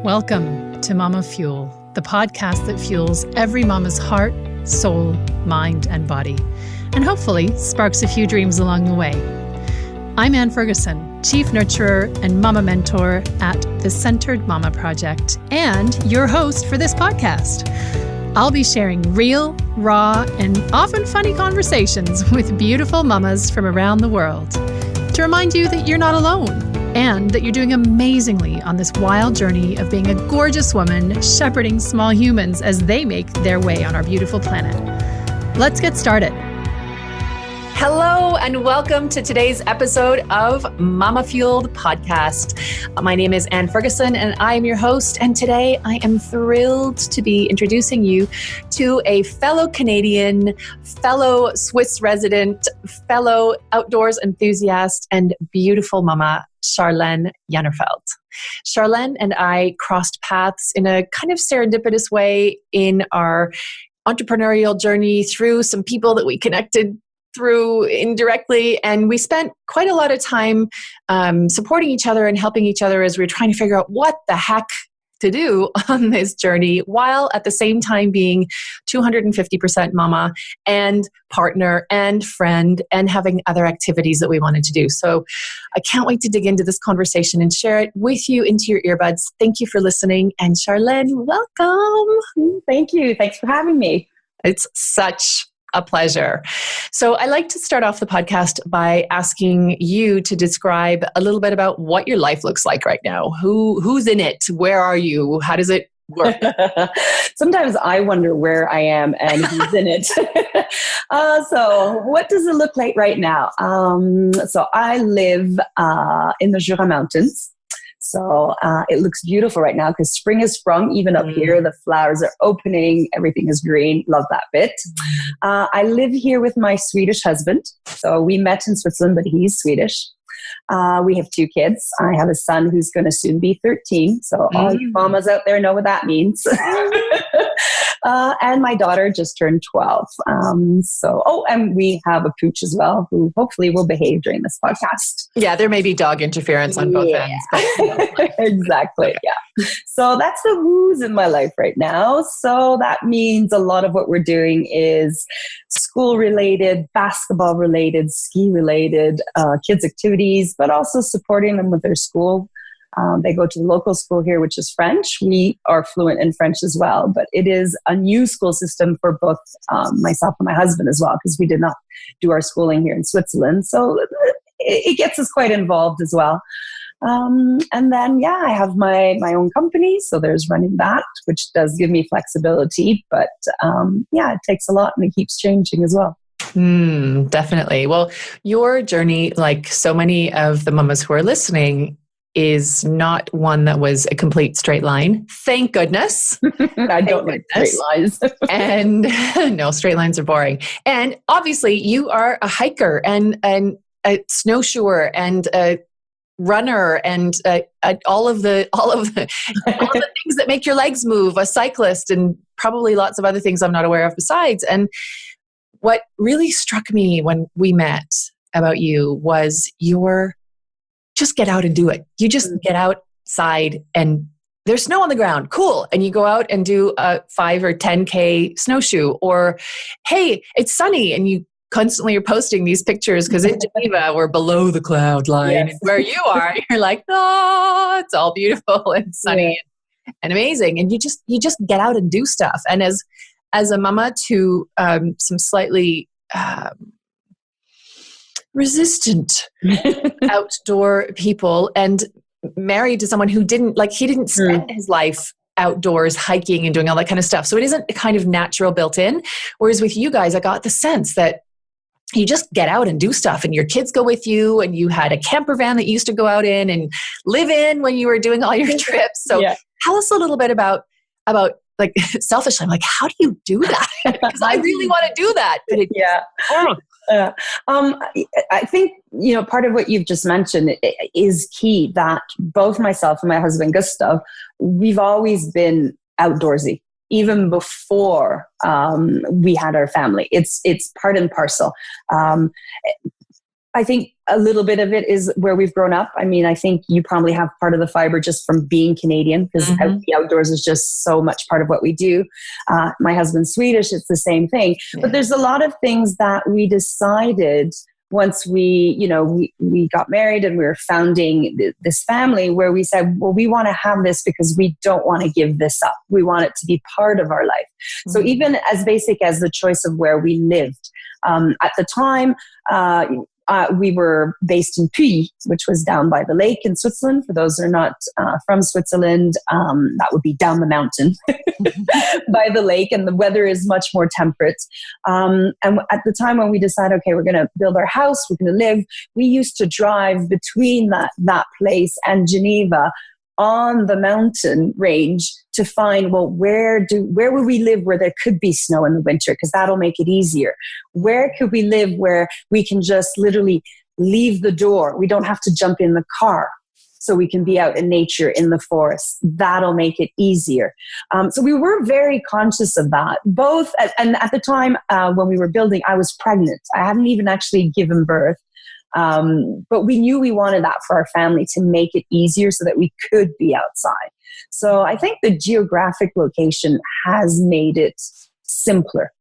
Welcome to MamaFuel, the podcast that fuels every mama's heart, soul, mind, and body, and hopefully sparks a few dreams along the way. I'm Anne Ferguson, Chief Nurturer and Mama Mentor at the Centered Mama Project, and your host for this podcast. I'll be sharing real, raw, and often funny conversations with beautiful mamas from around the world to remind you that you're not alone and that you're doing amazingly on this wild journey of being a gorgeous woman shepherding small humans as they make their way on our beautiful planet. Let's get started. Hello and welcome to today's episode of MamaFuel, the podcast. My name is Anne Ferguson and I am your host. And today I am thrilled to be introducing you to a fellow Canadian, fellow Swiss resident, fellow outdoors enthusiast, and beautiful mama, Charlaine Jannerfeldt. Charlaine and I crossed paths in a kind of serendipitous way in our entrepreneurial journey through some people that we connected through indirectly, and we spent quite a lot of time supporting each other and helping each other as we were trying to figure out what the heck to do on this journey, while at the same time being 250% mama and partner and friend and having other activities that we wanted to do. So I can't wait to dig into this conversation and share it with you into your earbuds. Thank you for listening. And Charlaine, welcome. Thank you. Thanks for having me. It's such a pleasure. So I like to start off the podcast by asking you to describe a little bit about what your life looks like right now. Who's in it? Where are you? How does it work? Sometimes I wonder where I am and who's in it. So what does it look like right now? So I live in the Jura mountains. So it looks beautiful right now because spring has sprung even up here. The flowers are opening. Everything is green. Love that bit. I live here with my Swedish husband. So we met in Switzerland, but he's Swedish. We have 2 kids. I have a son who's going to soon be 13. So all you mamas out there know what that means. And my daughter just turned 12. And we have a pooch as well, who hopefully will behave during this podcast. Yeah, there may be dog interference on both ends. But Exactly. Yeah. So that's the who's in my life right now. So that means a lot of what we're doing is school related, basketball related, ski related, kids activities, but also supporting them with their school. They go to the local school here, which is French. We are fluent in French as well, but it is a new school system for both myself and my husband as well, because we did not do our schooling here in Switzerland. So it gets us quite involved as well. And then, I have my own company. So there's running that, which does give me flexibility. But it takes a lot and it keeps changing as well. Definitely. Well, your journey, like so many of the mamas who are listening, is not one that was a complete straight line. Thank goodness. I don't like straight lines. And no, straight lines are boring. And obviously you are a hiker and a snowshoer and a runner and all of the things that make your legs move, a cyclist, and probably lots of other things I'm not aware of besides. And what really struck me when we met about you was your just get out and do it. You just get outside and there's snow on the ground. Cool. And you go out and do a 5 or 10K snowshoe, or, hey, it's sunny. And you constantly are posting these pictures because in Geneva we're below the cloud line. Yes. And where you are, you're like, oh, it's all beautiful and sunny and amazing. And you just get out and do stuff. And as a mama to some slightly resistant outdoor people, and married to someone who didn't spend his life outdoors hiking and doing all that kind of stuff. So it isn't kind of natural built in. Whereas with you guys, I got the sense that you just get out and do stuff and your kids go with you, and you had a camper van that you used to go out in and live in when you were doing all your trips. So tell us a little bit about like selfishly, I'm like, how do you do that? Because I really want to do that. But I think, part of what you've just mentioned is key, that both myself and my husband, Gustav, we've always been outdoorsy, even before we had our family. It's part and parcel. I think a little bit of it is where we've grown up. I mean, I think you probably have part of the fiber just from being Canadian, because the outdoors is just so much part of what we do. My husband's Swedish, it's the same thing. Yeah. But there's a lot of things that we decided once we got married and we were founding this family, where we said, well, we want to have this because we don't want to give this up. We want it to be part of our life. Mm-hmm. So even as basic as the choice of where we lived, at the time, we were based in Puy, which was down by the lake in Switzerland. For those who are not from Switzerland, that would be down the mountain by the lake, and the weather is much more temperate. And at the time when we decided, okay, we're going to build our house, we're going to live, we used to drive between that place and Geneva on the mountain range to find, well, where would we live where there could be snow in the winter? Because that'll make it easier. Where could we live where we can just literally leave the door? We don't have to jump in the car, so we can be out in nature in the forest. That'll make it easier. So we were very conscious of that. Both, and at the time when we were building, I was pregnant. I hadn't even actually given birth. But we knew we wanted that for our family to make it easier so that we could be outside. So I think the geographic location has made it simpler.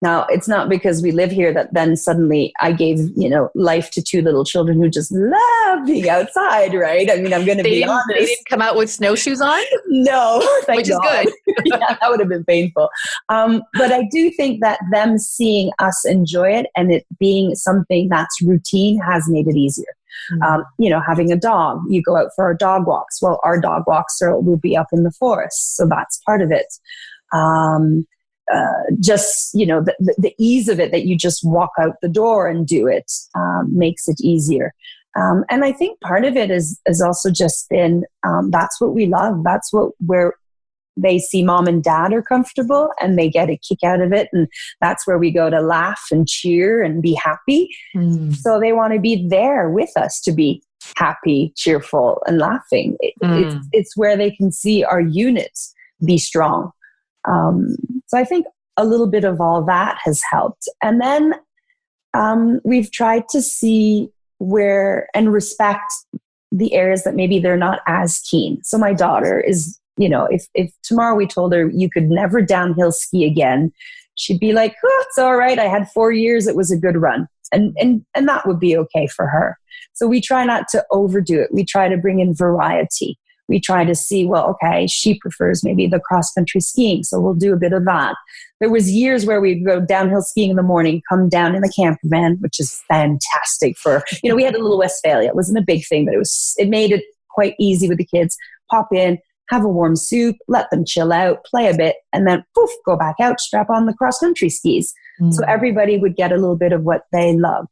Now, it's not because we live here that then suddenly I gave, life to two little children who just love being outside, right? I mean, I'm going to be honest. They didn't come out with snowshoes on? No, which is good. Yeah, that would have been painful. But I do think that them seeing us enjoy it and it being something that's routine has made it easier. Mm-hmm. Having a dog, you go out for our dog walks. Well, our dog walks will be up in the forest, so that's part of it. The ease of it, that you just walk out the door and do it, makes it easier. And I think part of it has also just been, that's what we love. That's where they see mom and dad are comfortable and they get a kick out of it. And that's where we go to laugh and cheer and be happy. Mm. So they want to be there with us to be happy, cheerful, and laughing. It's where they can see our unit be strong. So I think a little bit of all that has helped. And then we've tried to see where and respect the areas that maybe they're not as keen. So my daughter is, if tomorrow we told her you could never downhill ski again, she'd be like, oh, it's all right. I had 4 years. It was a good run. And that would be okay for her. So we try not to overdo it. We try to bring in variety. We try to see, well, okay, she prefers maybe the cross-country skiing, so we'll do a bit of that. There was years where we'd go downhill skiing in the morning, come down in the camper van, which is fantastic for, we had a little Westphalia. It wasn't a big thing, but it made it quite easy with the kids. Pop in, have a warm soup, let them chill out, play a bit, and then poof, go back out, strap on the cross-country skis. Mm. So everybody would get a little bit of what they love.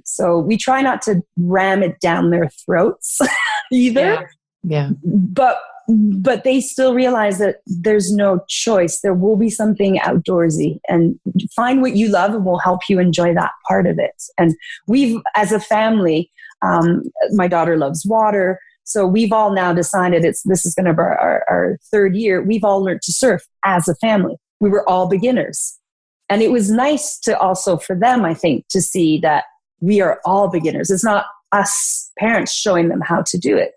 So we try not to ram it down their throats either. Yeah. But they still realize that there's no choice. There will be something outdoorsy, and find what you love and we'll help you enjoy that part of it. And we've, as a family, my daughter loves water. So we've all now decided this is going to be our third year. We've all learned to surf as a family. We were all beginners. And it was nice to also for them, I think, to see that we are all beginners. It's not us parents showing them how to do it.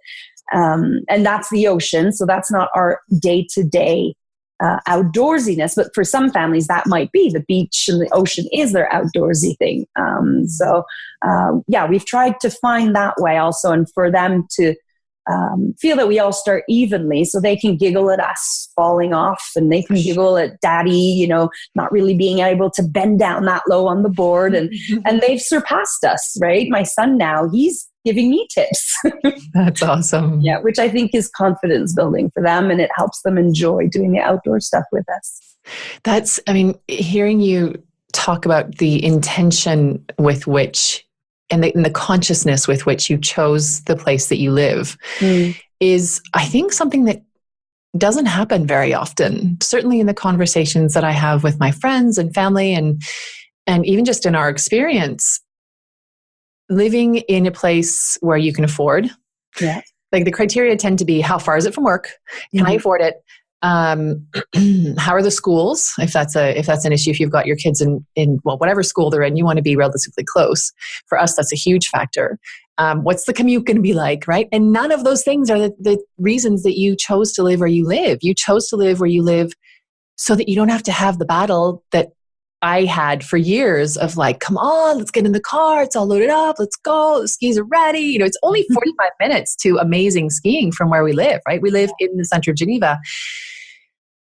And that's the ocean. So that's not our day-to-day outdoorsiness. But for some families, that might be the beach and the ocean is their outdoorsy thing. We've tried to find that way also. And for them to feel that we all start evenly so they can giggle at us falling off and they can giggle at daddy, not really being able to bend down that low on the board. And they've surpassed us, right? My son now, he's giving me tips. That's awesome. Yeah, which I think is confidence building for them, and it helps them enjoy doing the outdoor stuff with us. Hearing you talk about the intention with which and the consciousness with which you chose the place that you live is, I think, something that doesn't happen very often. Certainly in the conversations that I have with my friends and family and even just in our experience, living in a place where you can afford. Yeah. Like the criteria tend to be, how far is it from work? Can I afford it? How are the schools? If that's an issue, if you've got your kids in well, whatever school they're in, you want to be relatively close. For us, that's a huge factor. What's the commute going to be like, right? And none of those things are the reasons that you chose to live where you live. You chose to live where you live so that you don't have to have the battle that I had for years of like, come on, let's get in the car. It's all loaded up. Let's go. The skis are ready. You know, it's only 45 minutes to amazing skiing from where we live, right? We live in the center of Geneva.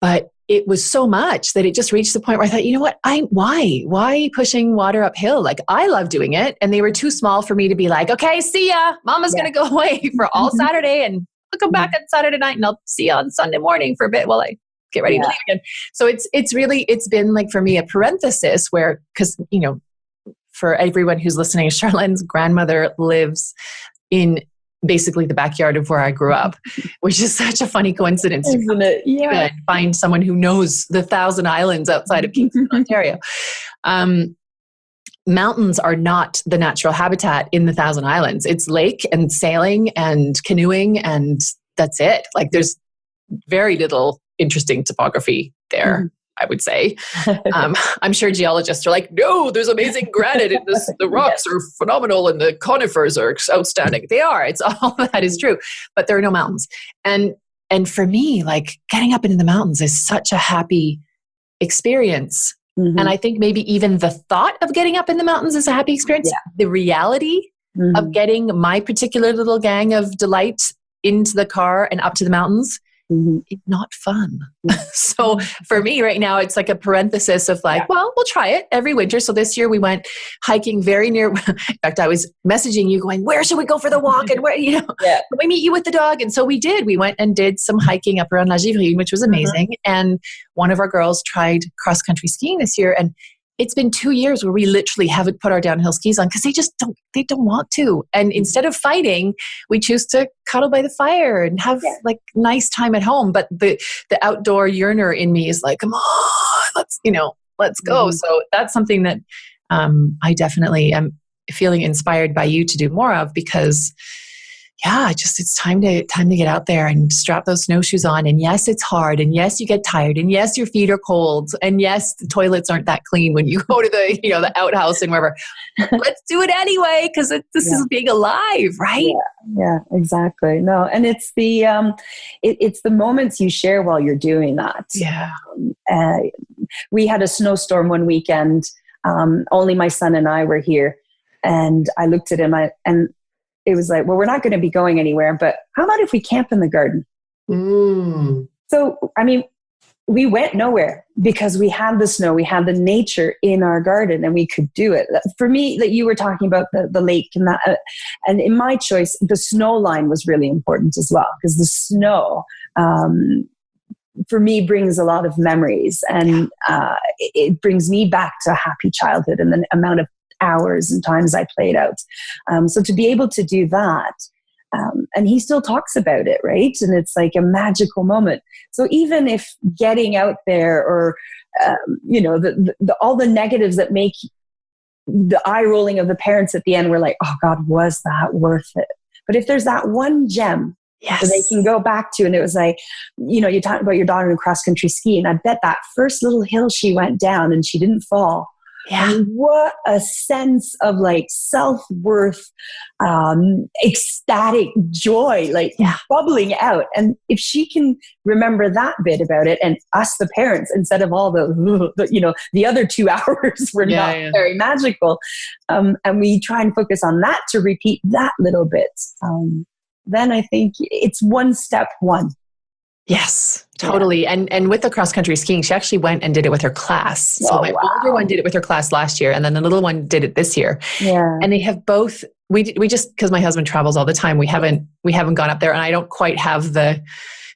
But it was so much that it just reached the point where I thought, you know what, why pushing water uphill? Like, I love doing it. And they were too small for me to be like, okay, see ya. Mama's going to go away for all Saturday and I'll come back on Saturday night and I'll see you on Sunday morning for a bit while I get ready to leave again. So it's been like for me a parenthesis where, because, you know, for everyone who's listening, Charlaine's grandmother lives in basically the backyard of where I grew up, which is such a funny coincidence. Isn't it? Yeah. And find someone who knows the Thousand Islands outside of Kingston, Ontario. Mountains are not the natural habitat in the Thousand Islands. It's lake and sailing and canoeing, and that's it. Like, there's very little interesting topography there, I would say. I'm sure geologists are like, no, there's amazing granite in this. The rocks are phenomenal and the conifers are outstanding. They are. It's all that is true. But there are no mountains. And for me, like, getting up into the mountains is such a happy experience. And I think maybe even the thought of getting up in the mountains is a happy experience. Yeah. The reality of getting my particular little gang of delight into the car and up to the mountains, it's not fun. So for me right now, it's like a parenthesis of like, well, we'll try it every winter. So this year we went hiking very near. In fact, I was messaging you going, where should we go for the walk? And where, you know, can we meet you with the dog? And so we did. We went and did some hiking up around La Givrine, which was amazing. And one of our girls tried cross-country skiing this year. And it's been 2 years where we literally haven't put our downhill skis on because they don't want to. And instead of fighting, we choose to cuddle by the fire and have like nice time at home. But the outdoor yearner in me is like, come on, let's go. So that's something that I definitely am feeling inspired by you to do more of, because it's time to get out there and strap those snowshoes on. And yes, it's hard. And yes, you get tired. And yes, your feet are cold. And yes, the toilets aren't that clean when you go to the outhouse and wherever. Let's do it anyway, because this is being alive, right? Yeah, exactly. No, and it's the it's the moments you share while you're doing that. Yeah. We had a snowstorm one weekend. Only my son and I were here, and I looked at him and it was like, well, we're not going to be going anywhere, but how about if we camp in the garden? So, I mean, we went nowhere because we had the snow, we had the nature in our garden, and we could do it. For me, that you were talking about the lake and that, and in my choice, the snow line was really important as well, because the snow, for me, brings a lot of memories, and it brings me back to a happy childhood and the amount of hours and times I played out. So to be able to do that, and he still talks about it, right? And it's like a magical moment. So even if getting out there or, all the negatives that make the eye rolling of the parents at the end, we're like, oh God, was that worth it? But if there's that one gem that they can go back to, and it was like, you talked about your daughter in cross country ski, and I bet that first little hill she went down and she didn't fall. Yeah. I mean, what a sense of like self-worth, ecstatic joy, bubbling out. And if she can remember that bit about it, and us, the parents, instead of all the other 2 hours were not very magical, and we try and focus on that to repeat that little bit, then I think it's one step one. Yes, totally. Yeah. And with the cross-country skiing, she actually went and did it with her class. So my older one did it with her class last year, and then the little one did it this year. Yeah. And they have both, we just, because my husband travels all the time, we haven't gone up there, and I don't quite have the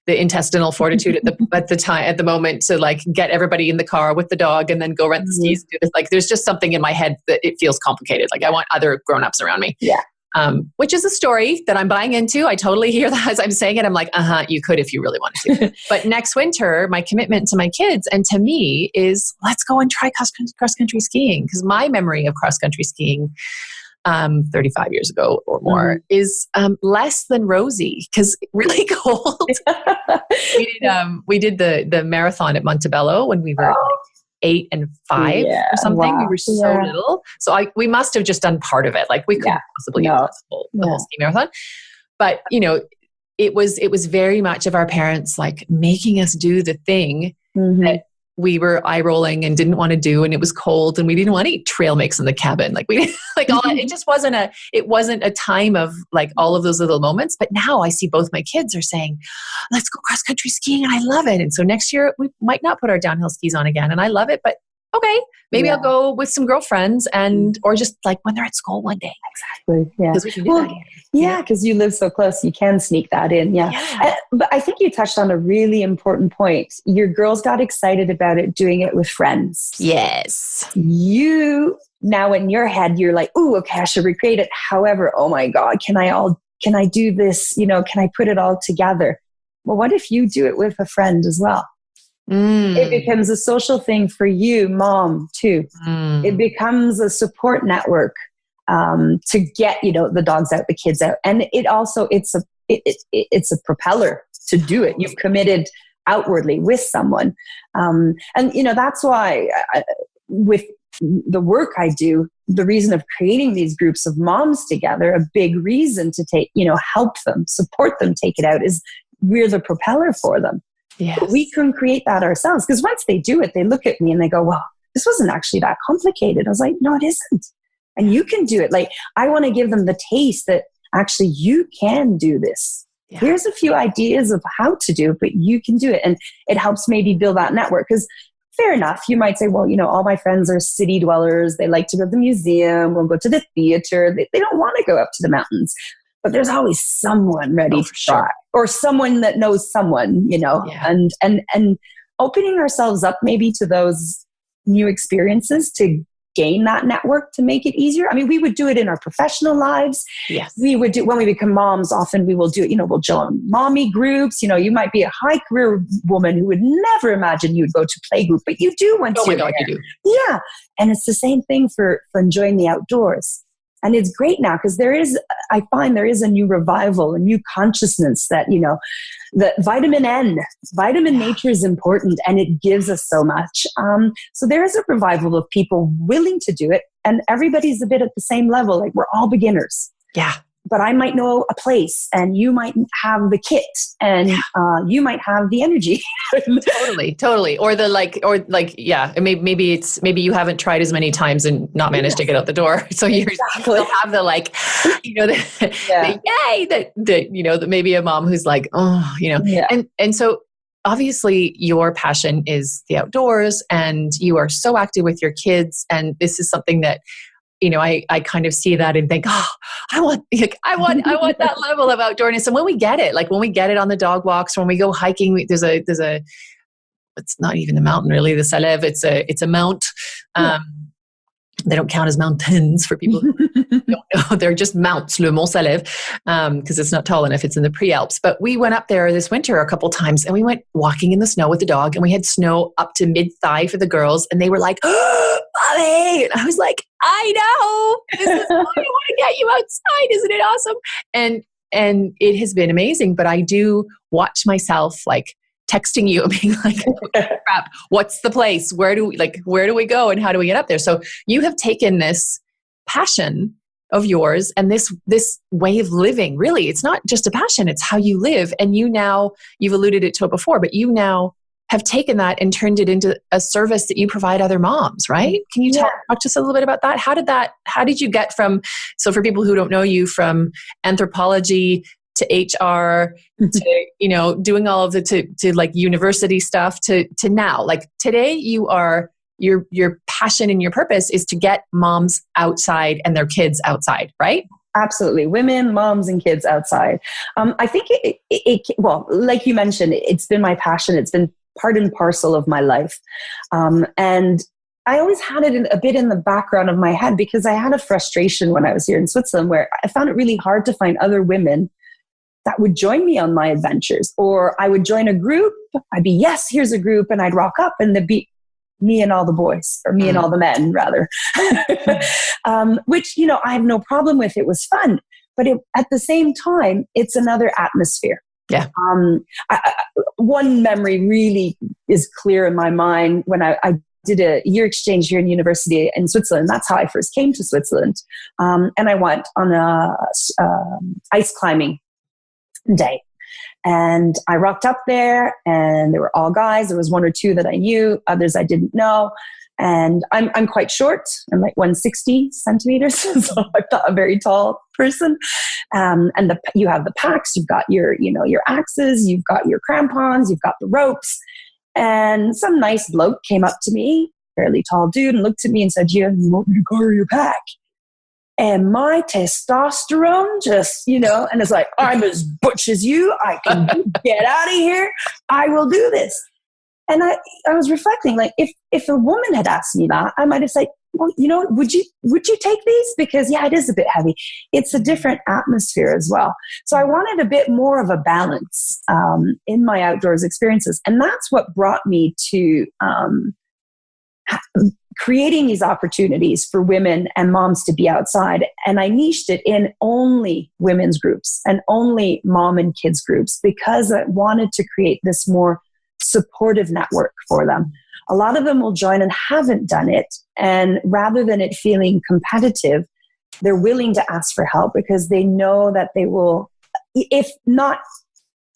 intestinal fortitude at the moment to like get everybody in the car with the dog and then go rent the skis. Like, there's just something in my head that it feels complicated. Like, I want other grown-ups around me. Yeah. Which is a story that I'm buying into. I totally hear that as I'm saying it. I'm like, you could if you really wanted to. But next winter, my commitment to my kids and to me is, let's go and try cross-country skiing. Because my memory of cross-country skiing, 35 years ago or more, is less than rosy, because really cold. We did the marathon at Montebello when we were like 8 and 5 or something. Wow. We were so little. So we must have just done part of it. Like we couldn't possibly do the whole ski marathon. But, it was very much of our parents like making us do the thing that we were eye rolling and didn't want to do, and it was cold, and we didn't want to eat trail mix in the cabin. Like we like all it just wasn't a time of like all of those little moments. But now I see both my kids are saying, let's go cross country skiing, and I love it. And so next year we might not put our downhill skis on again, and I love it, but okay, maybe I'll go with some girlfriends or just like when they're at school one day. Exactly. Yeah. Because we can do that here. Yeah, because you live so close, you can sneak that in. Yeah. But I think you touched on a really important point. Your girls got excited about it, doing it with friends. Yes. You, now in your head, you're like, ooh, okay, I should recreate it. However, oh my God, can I do this? Can I put it all together? Well, what if you do it with a friend as well? It becomes a social thing for you, mom, too. It becomes a support network to get, the dogs out, the kids out. And it also, it's a propeller to do it. You've committed outwardly with someone. And that's why with the work I do, the reason of creating these groups of moms together, a big reason to take, help them, support them, take it out, is we're the propeller for them. Yes. But we can create that ourselves, because once they do it, they look at me and they go, well, this wasn't actually that complicated. I was like, no, it isn't. And you can do it. Like, I want to give them the taste that actually you can do this. Yeah. Here's a few ideas of how to do it, but you can do it. And it helps maybe build that network, because fair enough, you might say, well, all my friends are city dwellers. They like to go to the museum or go to the theater. They don't want to go up to the mountains. But there's always someone ready to try, or someone that knows someone, and opening ourselves up maybe to those new experiences to gain that network to make it easier. I mean, we would do it in our professional lives. Yes. We would do, when we become moms, often we will do it, we'll join mommy groups. You might be a high career woman who would never imagine you'd go to play group, but you do once you're there. You do. Yeah. And it's the same thing for enjoying the outdoors. And it's great now, because I find there is a new revival, a new consciousness that, that vitamin nature is important, and it gives us so much. So there is a revival of people willing to do it, and everybody's a bit at the same level. Like, we're all beginners. Yeah. But I might know a place, and you might have the kit, and you might have the energy. Totally. Or maybe you haven't tried as many times and not managed to get out the door. So you still have the yay that maybe a mom who's like, and so obviously your passion is the outdoors, and you are so active with your kids, and this is something that, I kind of see that and think, I want that level of outdoorness. And when we get it on the dog walks, when we go hiking, there's a, it's not even a mountain really, the Salève, it's a mount. They don't count as mountains for people who don't know. They're just mounts, Le Mont Salève, because it's not tall enough. It's in the pre-Alps. But we went up there this winter a couple times, and we went walking in the snow with the dog, and we had snow up to mid-thigh for the girls, and they were like, oh, Mommy! And I was like, I know! This is why I want to get you outside. Isn't it awesome? And it has been amazing, but I do watch myself texting you and being like, crap, what's the place? Where do we go, and how do we get up there? So you have taken this passion of yours and this way of living. Really, it's not just a passion, it's how you live. And you've alluded to it before, but you now have taken that and turned it into a service that you provide other moms, right? Can you talk to us a little bit about that? How did you get from, so for people who don't know you, from anthropology to HR, to, doing all of the, to university stuff to now, today your passion and your purpose is to get moms outside and their kids outside, right? Absolutely. Women, moms, and kids outside. I think well, like you mentioned, it's been my passion. It's been part and parcel of my life. And I always had it a bit in the background of my head, because I had a frustration when I was here in Switzerland, where I found it really hard to find other women that would join me on my adventures. Or I would join a group. I'd be, yes, here's a group. And I'd rock up, and there'd be me and all the boys, or me and all the men rather, which, I have no problem with. It was fun, but at the same time, it's another atmosphere. Yeah. One memory really is clear in my mind when I did a year exchange here in university in Switzerland. That's how I first came to Switzerland. And I went on a ice climbing day. And I rocked up there, and there were all guys. There was one or two that I knew, others I didn't know. And I'm quite short. I'm like 160 centimeters, so I'm not a very tall person. And you have the packs, you've got your axes, you've got your crampons, you've got the ropes. And some nice bloke came up to me, fairly tall dude, and looked at me and said, "You want me to carry your pack?" And my testosterone just, and it's like, I'm as butch as you. I can get out of here. I will do this. And I was reflecting, like, if a woman had asked me that, I might have said, well, would you take these? Because it is a bit heavy. It's a different atmosphere as well. So I wanted a bit more of a balance in my outdoors experiences. And that's what brought me to creating these opportunities for women and moms to be outside. And I niched it in only women's groups and only mom and kids groups, because I wanted to create this more supportive network for them. A lot of them will join and haven't done it. And rather than it feeling competitive, they're willing to ask for help because they know that they will, if not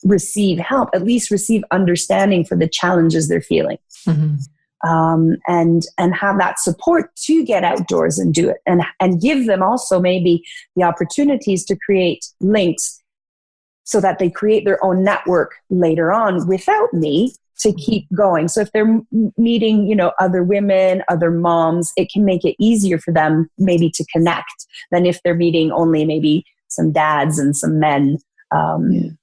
receive help, at least receive understanding for the challenges they're feeling. Mm-hmm. And have that support to get outdoors and do it, and give them also maybe the opportunities to create links so that they create their own network later on without me to keep going. So if they're meeting, other women, other moms, it can make it easier for them maybe to connect than if they're meeting only maybe some dads and some men.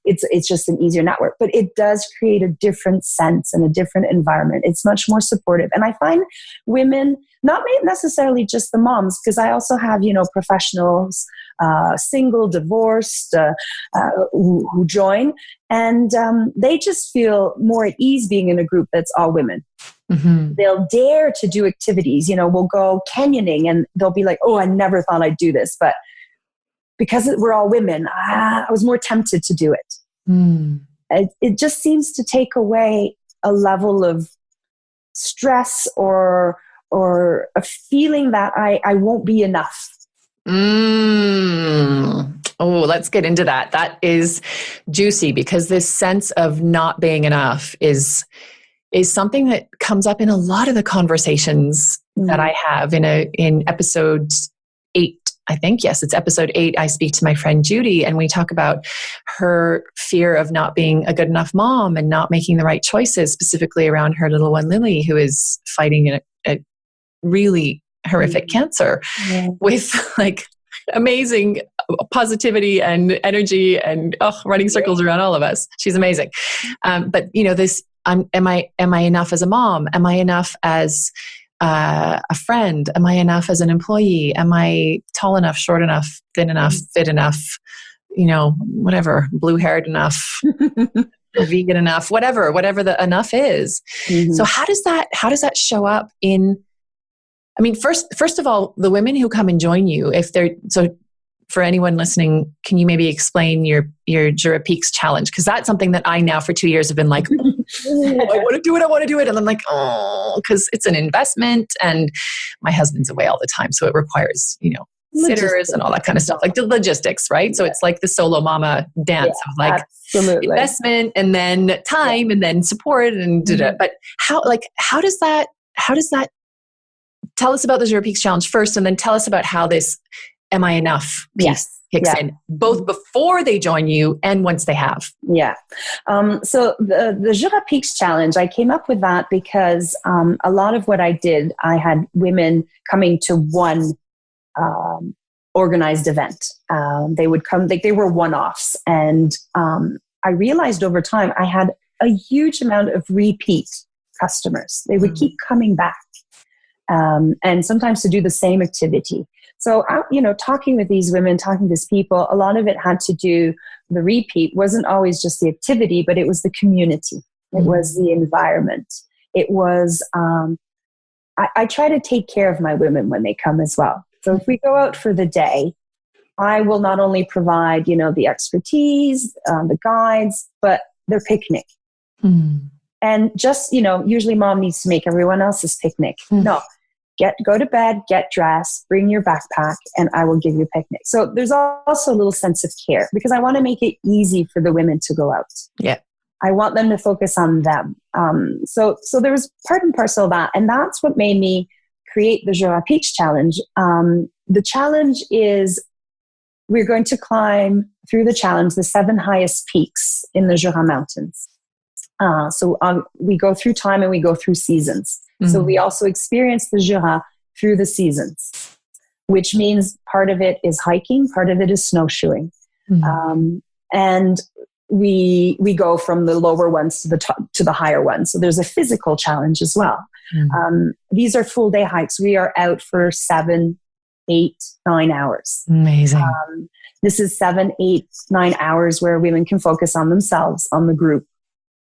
It's just an easier network, but it does create a different sense and a different environment. It's much more supportive. And I find women, not necessarily just the moms, because I also have, professionals, single, divorced, who join, and they just feel more at ease being in a group that's all women. Mm-hmm. They'll dare to do activities, we'll go canyoning and they'll be like, "Oh, I never thought I'd do this," but because we're all women, I was more tempted to do it. Mm. It just seems to take away a level of stress or a feeling that I won't be enough. Oh, let's get into that. That is juicy, because this sense of not being enough is something that comes up in a lot of the conversations that I have in episode 8. I think, yes, it's episode 8. I speak to my friend Judy, and we talk about her fear of not being a good enough mom and not making the right choices, specifically around her little one, Lily, who is fighting a really horrific cancer with like amazing positivity and energy and running circles around all of us. She's amazing. But this, am I enough as a mom? Am I enough as a friend? Am I enough as an employee? Am I tall enough, short enough, thin enough, fit enough, whatever, blue-haired enough, vegan enough, whatever the enough is. Mm-hmm. So how does that show up in, first of all, the women who come and join you, for anyone listening, can you maybe explain your Jura Peaks challenge? Because that's something that I now for 2 years have been like, I want to do it. And I'm like, because it's an investment and my husband's away all the time. So it requires, sitters and all that kind of stuff, like the logistics, right? So it's like the solo mama dance of like absolutely. Investment and then time and then support and but how does that tell us about the Jura Peaks challenge first, and then tell us about how this am I enough piece kicks in, both before they join you and once they have. Yeah. So the Jura Peaks challenge, I came up with that because a lot of what I did, I had women coming to one organized event. They would come, they were one-offs. And I realized over time I had a huge amount of repeat customers. They would keep coming back. And sometimes to do the same activity. So, talking with these women, talking to these people, a lot of it had to do, the repeat wasn't always just the activity, but it was the community. It was the environment. It was I try to take care of my women when they come as well. So if we go out for the day, I will not only provide, the expertise, the guides, but their picnic. And just, usually mom needs to make everyone else's picnic. No, go to bed, get dressed, bring your backpack, and I will give you a picnic. So there's also a little sense of care because I want to make it easy for the women to go out. Yeah. I want them to focus on them. So there was part and parcel of that. And that's what made me create the Jura Peaks Challenge. The challenge is we're going to climb through the challenge the 7 highest peaks in the Jura Mountains. So we go through time and we go through seasons. So we also experience the Jura through the seasons, which means part of it is hiking, part of it is snowshoeing. And we go from the lower ones to the top, to the higher ones. So there's a physical challenge as well. These are full day hikes. We are out for 7, 8, 9 hours. Amazing. This is 7, 8, 9 hours where women can focus on themselves, on the group.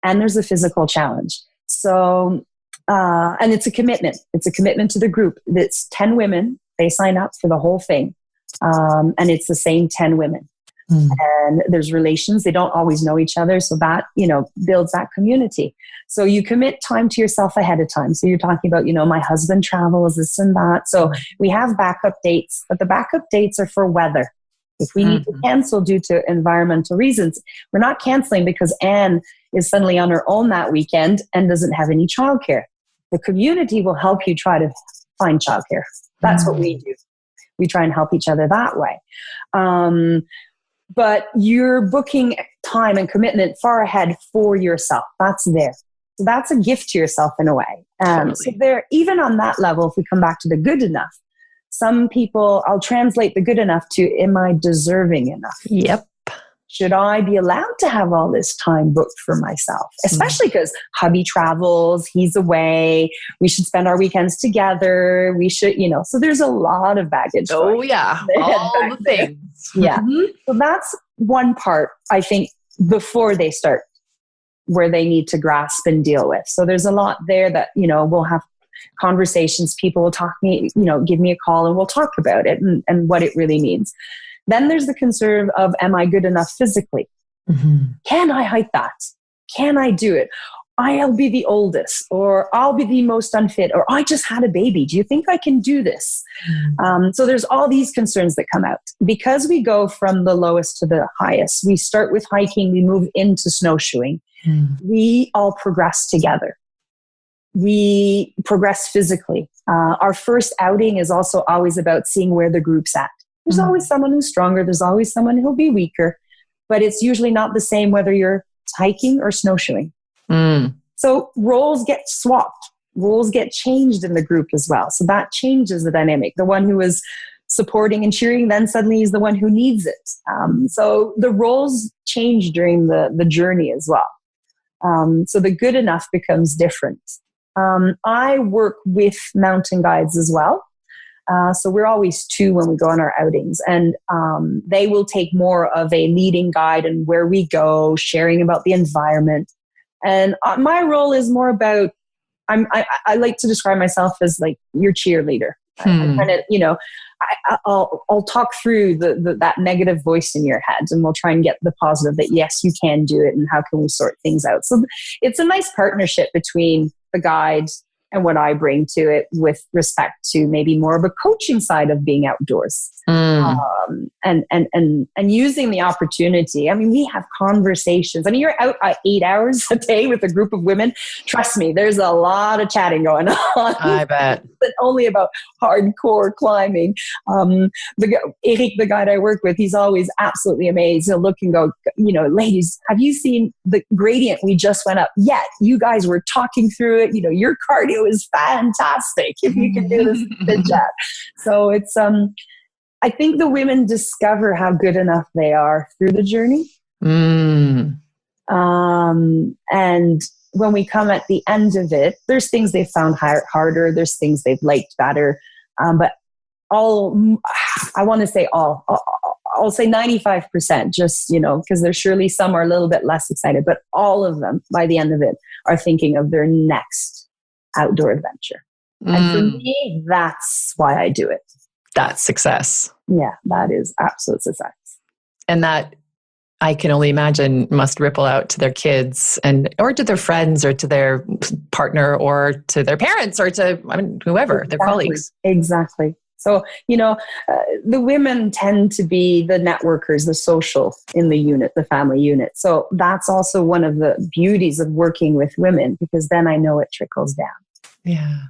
And there's a physical challenge. So, and it's a commitment. It's a commitment to the group. It's 10 women. They sign up for the whole thing. And it's the same 10 women. And there's relations. They don't always know each other. So that, builds that community. So you commit time to yourself ahead of time. So you're talking about, my husband travels, this and that. So we have backup dates, but the backup dates are for weather. If we need to cancel due to environmental reasons, we're not canceling because Anne is suddenly on her own that weekend and doesn't have any childcare. The community will help you try to find childcare. That's what we do. We try and help each other that way. But you're booking time and commitment far ahead for yourself. That's there. So that's a gift to yourself in a way. Totally. So there, even on that level, if we come back to the good enough, some people, I'll translate the good enough to, am I deserving enough? Yep. Should I be allowed to have all this time booked for myself? Especially because hubby travels, he's away. We should spend our weekends together. We should, so there's a lot of baggage. Oh yeah. All the things. Yeah. So that's one part, I think, before they start where they need to grasp and deal with. So there's a lot there that, we'll have conversations. People will talk me, give me a call and we'll talk about it and what it really means. Then there's the concern of, am I good enough physically? Can I hike that? Can I do it? I'll be the oldest, or I'll be the most unfit, or I just had a baby. Do you think I can do this? So there's all these concerns that come out. Because we go from the lowest to the highest, we start with hiking, we move into snowshoeing. We all progress together. We progress physically. Our first outing is also always about seeing where the group's at. There's always someone who's stronger. There's always someone who'll be weaker, but it's usually not the same whether you're hiking or snowshoeing. So roles get swapped. Roles get changed in the group as well. So that changes the dynamic. The one who is supporting and cheering then suddenly is the one who needs it. So the roles change during the journey as well. So the good enough becomes different. I work with mountain guides as well. So we're always 2 when we go on our outings, and they will take more of a leading guide and where we go, sharing about the environment. And my role is more about, I like to describe myself as like your cheerleader. I kind of, I'll talk through that negative voice in your head, and we'll try and get the positive that yes, you can do it, and how can we sort things out. So it's a nice partnership between the guide and what I bring to it with respect to maybe more of a coaching side of being outdoors. And using the opportunity. I mean, we have conversations. I mean, you're out 8 hours a day with a group of women. Trust me, there's a lot of chatting going on. I bet. But only about hardcore climbing. Eric, the guide I work with, he's always absolutely amazed. He'll look and go, ladies, have you seen the gradient we just went up? Yet you guys were talking through it. Your cardio is fantastic. If you can do this, good job. So it's, I think the women discover how good enough they are through the journey. And when we come at the end of it, there's things they've found harder. There's things they've liked better. But I want to say I'll say 95%, just, because there's surely some are a little bit less excited, but all of them by the end of it are thinking of their next outdoor adventure. And for me, that's why I do it. That's success. Yeah, that is absolute success. And that, I can only imagine, must ripple out to their kids or to their friends or to their partner or to their parents or to whoever, their colleagues. Exactly. So, the women tend to be the networkers, the social in the unit, the family unit. So that's also one of the beauties of working with women, because then I know it trickles down. Yeah.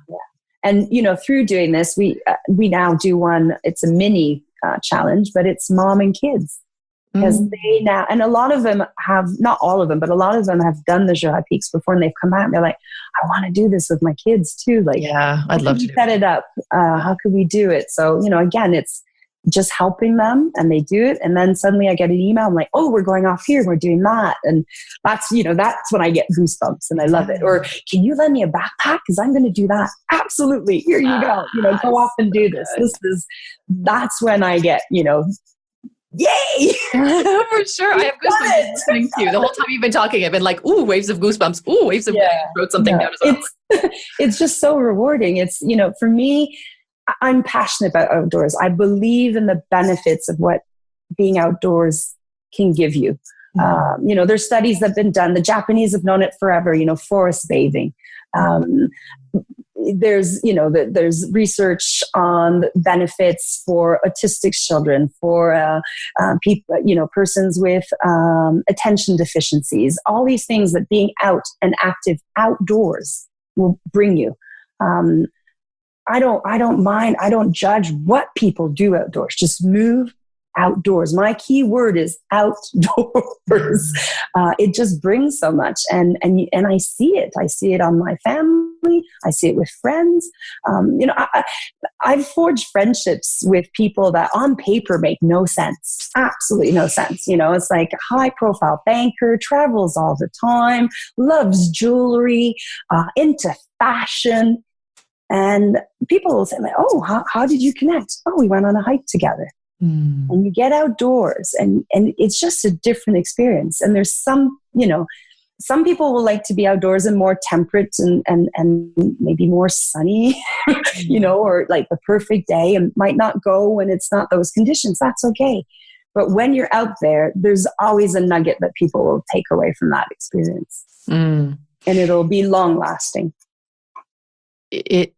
And, through doing this, we now do one, it's a mini challenge, but it's mom and kids. Because they now, and a lot of them have, not all of them, but a lot of them have done the Jura Peaks before, and they've come out and they're like, I want to do this with my kids too. Like, yeah, I'd love to set it up. How could we do it? So, again, it's just helping them, and they do it. And then suddenly I get an email. I'm like, oh, we're going off here. We're doing that. And that's, that's when I get goosebumps, and I love it. Or can you lend me a backpack? Because I'm going to do that. Absolutely. Here you go. Go off and do this. That's when I get, yay! For sure. I have goosebumps listening to you. The whole time you've been talking, I've been like, ooh, waves of goosebumps. Ooh, waves of wrote something down as well. It's just so rewarding. It's, for me, I'm passionate about outdoors. I believe in the benefits of what being outdoors can give you. There's studies that have been done. The Japanese have known it forever, forest bathing. There's research on benefits for autistic children, for people, persons with attention deficiencies, all these things that being out and active outdoors will bring you. I don't mind. I don't judge what people do outdoors. Just move outdoors. My key word is outdoors. It just brings so much, and I see it. I see it on my family. I see it with friends. I've forged friendships with people that on paper make no sense. Absolutely no sense. It's like a high-profile banker, travels all the time, loves jewelry, into fashion, and people will say, like, "Oh, how did you connect?" "Oh, we went on a hike together." And you get outdoors, and it's just a different experience. And there's some people will like to be outdoors and more temperate and maybe more sunny, or like the perfect day, and might not go when it's not those conditions. That's okay. But when you're out there, there's always a nugget that people will take away from that experience. And it'll be long lasting. It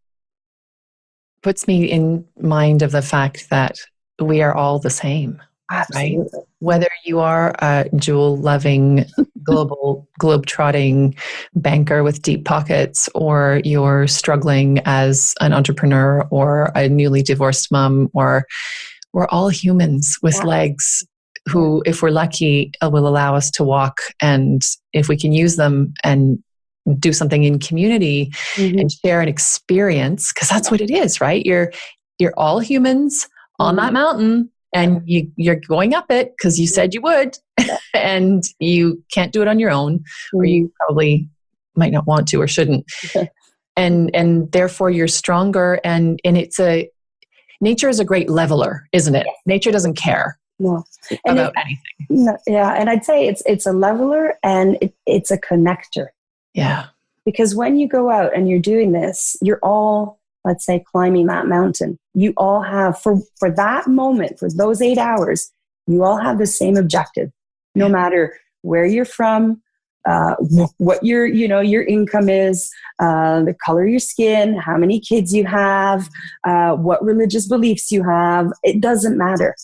puts me in mind of the fact that we are all the same. Absolutely. Right? Whether you are a jewel-loving, globe-trotting banker with deep pockets, or you're struggling as an entrepreneur or a newly divorced mom, or we're all humans with legs who, if we're lucky, will allow us to walk. And if we can use them and do something in community and share an experience, because that's what it is, right? You're all humans on that mountain, and you're going up it because you said you would, and you can't do it on your own, or you probably might not want to or shouldn't. And therefore you're stronger, and nature is a great leveler, isn't it? Nature doesn't care about anything. And I'd say it's a leveler, and it's a connector. Yeah. Because when you go out and you're doing this, you're all, let's say, climbing that mountain. You all have, for that moment, for those 8 hours, you all have the same objective, no matter where you're from, what your income is, the color of your skin, how many kids you have, what religious beliefs you have. It doesn't matter.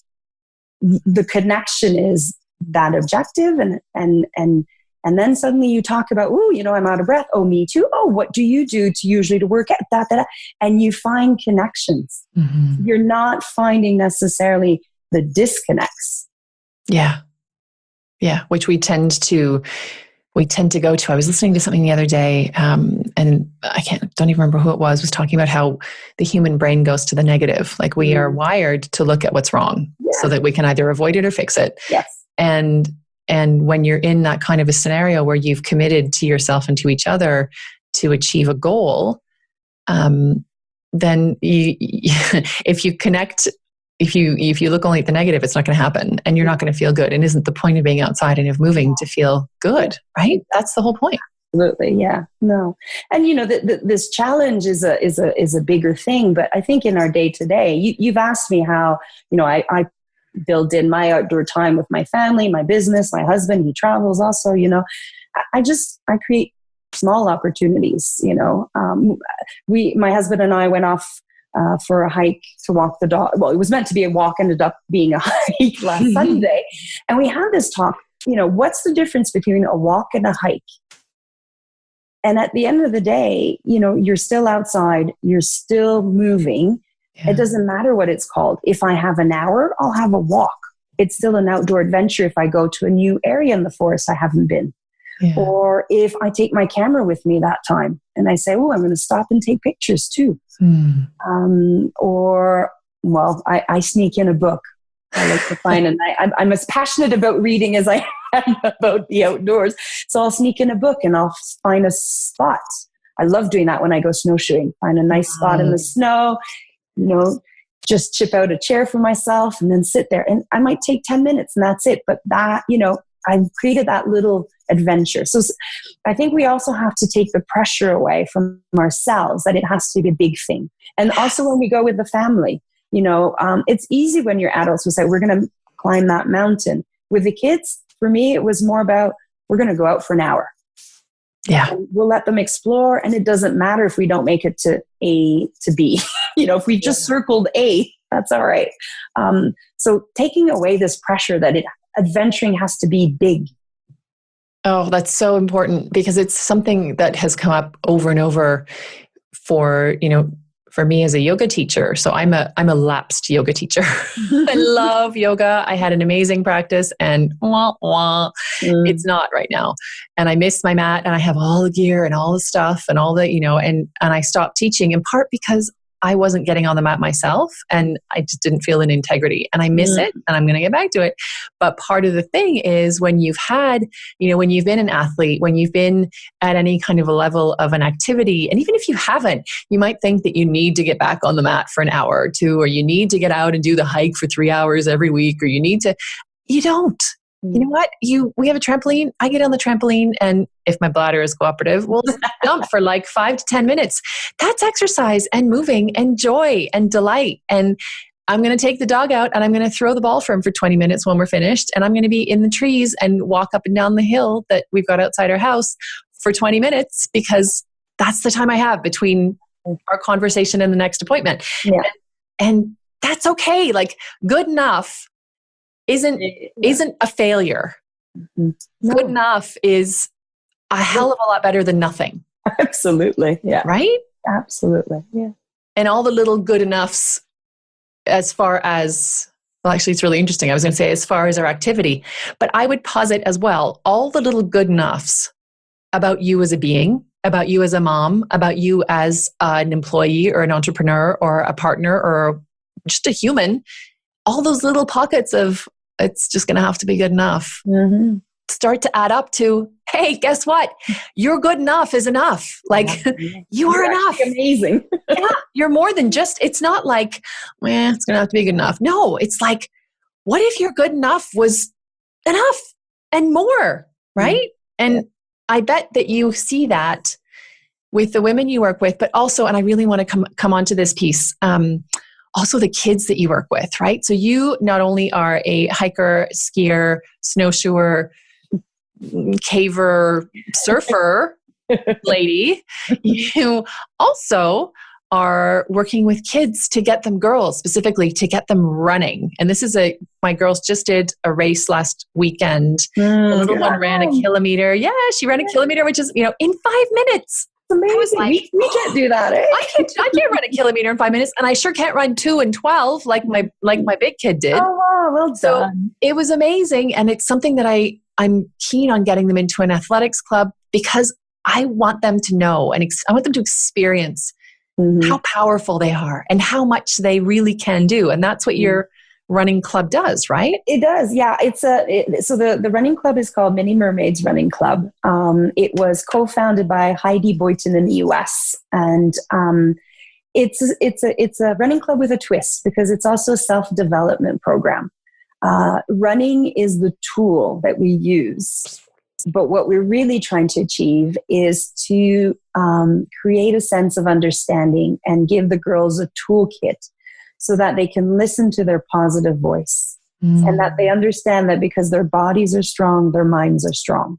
The connection is that objective, and then suddenly you talk about, I'm out of breath. Oh, me too. Oh, what do you do to work at that? And you find connections. You're not finding necessarily the disconnects. Yeah. Yeah. Which we tend to go to. I was listening to something the other day, and don't even remember who it was talking about how the human brain goes to the negative. Like we are wired to look at what's wrong so that we can either avoid it or fix it. Yes. And when you're in that kind of a scenario where you've committed to yourself and to each other to achieve a goal, then if you connect, if you look only at the negative, it's not going to happen, and you're not going to feel good. And isn't the point of being outside and of moving to feel good, right? That's the whole point. Absolutely. Yeah. No. And this challenge is a bigger thing, but I think in our day to day, you've asked me how, I build in my outdoor time with my family, my business, my husband, he travels also, I create small opportunities, my husband and I went off for a hike to walk the dog. Well, it was meant to be a walk, ended up being a hike last Sunday. And we had this talk, what's the difference between a walk and a hike? And at the end of the day, you're still outside, you're still moving. Yeah. It doesn't matter what it's called. If I have an hour, I'll have a walk. It's still an outdoor adventure if I go to a new area in the forest I haven't been. Yeah. Or if I take my camera with me that time and I say, I'm going to stop and take pictures too. I sneak in a book. I like to find, and I'm as passionate about reading as I am about the outdoors. So I'll sneak in a book and I'll find a spot. I love doing that when I go snowshoeing. Find a nice spot in the snow, just chip out a chair for myself and then sit there. And I might take 10 minutes and that's it. But that, I've created that little adventure. So I think we also have to take the pressure away from ourselves that it has to be a big thing. And also when we go with the family, it's easy when you're adults who say, we're going to climb that mountain. With the kids, for me, it was more about, we're going to go out for an hour. Yeah. And we'll let them explore. And it doesn't matter if we don't make it to A to B. If we just circled A, that's all right. So taking away this pressure that adventuring has to be big. Oh, that's so important because it's something that has come up over and over for me as a yoga teacher. So I'm a lapsed yoga teacher. I love yoga. I had an amazing practice and it's not right now. And I miss my mat and I have all the gear and all the stuff and all the, and I stopped teaching in part because I wasn't getting on the mat myself and I just didn't feel an integrity and I miss it and I'm going to get back to it. But part of the thing is when you've had, when you've been an athlete, when you've been at any kind of a level of an activity, and even if you haven't, you might think that you need to get back on the mat for an hour or two, or you need to get out and do the hike for 3 hours every week, or you don't. You know what? We have a trampoline. I get on the trampoline and if my bladder is cooperative, we'll jump for like 5 to 10 minutes. That's exercise and moving and joy and delight. And I'm going to take the dog out and I'm going to throw the ball for him for 20 minutes when we're finished. And I'm going to be in the trees and walk up and down the hill that we've got outside our house for 20 minutes because that's the time I have between our conversation and the next appointment. Yeah. And that's okay. Like good enough isn't a failure. No. Good enough is a hell of a lot better than nothing. Absolutely. Yeah. Right? Absolutely. Yeah. And all the little good enoughs as far as, well, actually, it's really interesting. I was going to say as far as our activity, but I would posit as well, all the little good enoughs about you as a being, about you as a mom, about you as an employee or an entrepreneur or a partner or just a human, all those little pockets of, it's just going to have to be good enough. Mm-hmm. Start to add up to, hey, guess what? You're good enough is enough. Like you're enough. Amazing. Yeah, you're more than just, it's not like, it's going to have to be good enough. No, it's like, what if your good enough was enough and more, right? Mm-hmm. And I bet that you see that with the women you work with, but also, and I really want to come onto this piece, also the kids that you work with, right? So you not only are a hiker, skier, snowshoer, caver, surfer lady, you also are working with kids to get them, girls specifically, to get them running. And this is my girls just did a race last weekend. The little one ran a kilometer. Yeah, she ran a kilometer, which is, in 5 minutes. Amazing. Like, we can't do that. Eh? I can't run a kilometer in 5 minutes, and I sure can't run 2 and 12 like my big kid did. Oh wow, well done. So it was amazing, and it's something that I'm keen on getting them into an athletics club because I want them to know and I want them to experience how powerful they are and how much they really can do, and that's what your running club does, right? It does, yeah. So the running club is called Mini Mermaids Running Club. It was co-founded by Heidi Boyton in the US, and it's a running club with a twist because it's also a self-development program. Running is the tool that we use But what we're really trying to achieve is to create a sense of understanding and give the girls a toolkit so that they can listen to their positive voice and that they understand that because their bodies are strong, their minds are strong.